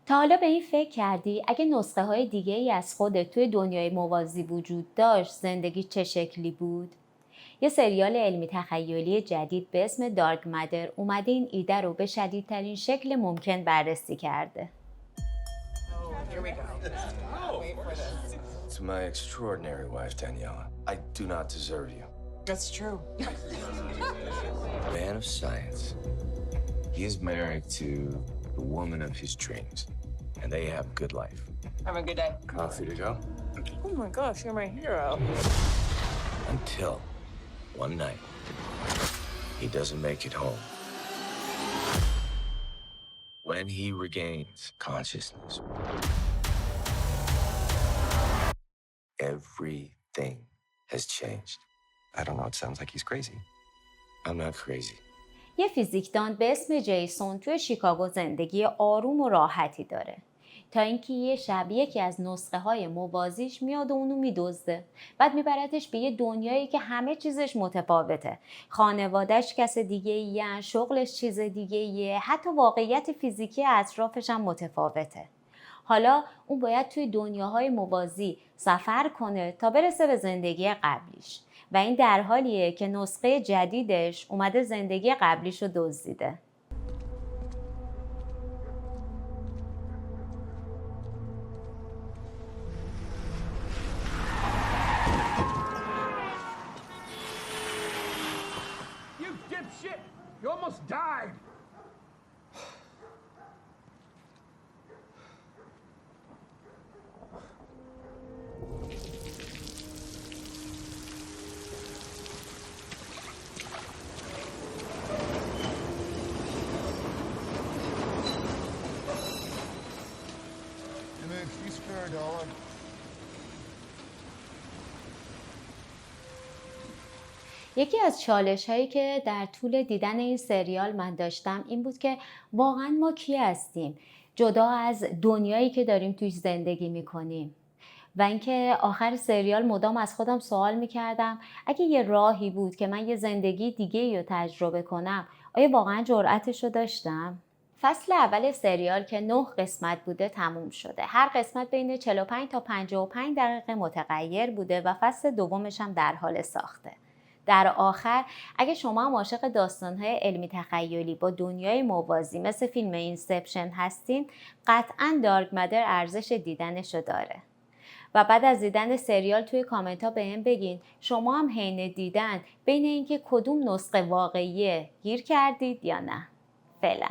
تا حالا به این فکر کردی اگه نسخه های دیگه ای از خودت توی دنیای موازی وجود داشت زندگی چه شکلی بود؟ یه سریال علمی تخیلی جدید به اسم دارک مدر اومده این ایده رو به شدیدترین شکل ممکن بررسی کرده. Here we go. Wait for this. To my extraordinary wife, Daniela, I do not deserve you. That's true. Man of science. He is married to the woman of his dreams, and they have a good life. Have a good day. Coffee to go? Oh my gosh, you're my hero. Until one night, he doesn't make it home. When he regains consciousness, everything has changed. I don't know, it sounds like he's crazy. I'm not crazy. یه فیزیکدان به اسم جیسون توی شیکاگو زندگی آروم و راحتی داره تا اینکه یه شب یکی از نسخه های موازیش میاد و اونو میدزده. بعد میبردش به یه دنیایی که همه چیزش متفاوته. خانواده‌اش کس دیگه ایه، شغلش چیز دیگه ایه، حتی واقعیت فیزیکی اطرافش هم متفاوته. حالا اون باید توی دنیاهای موازی سفر کنه تا برسه به زندگی قبلیش و این در حالیه که نسخه جدیدش اومده زندگی قبلیش رو دزدیده. You dipshit! You almost died! An excuse for a dollar. یکی از چالش هایی که در طول دیدن این سریال من داشتم این بود که واقعا ما کی هستیم جدا از دنیایی که داریم توش زندگی میکنیم و اینکه آخر سریال مدام از خودم سوال میکردم اگه یه راهی بود که من یه زندگی دیگه رو تجربه کنم آیا واقعا جرأتش رو داشتم؟ فصل اول سریال که 9 قسمت بوده تموم شده. هر قسمت بین 45 تا 55 دقیقه متغیر بوده و فصل دومش هم در حال ساخته. در آخر اگه شما هم عاشق داستان‌های علمی تخیلی با دنیای موازی مثل فیلم اینسپشن هستین قطعاً دارک مدر ارزش دیدنشو داره. و بعد از دیدن سریال توی کامنت ها بهم بگین شما هم حین دیدن بین اینکه کدوم نسخه واقعیه گیر کردید یا نه. فعلا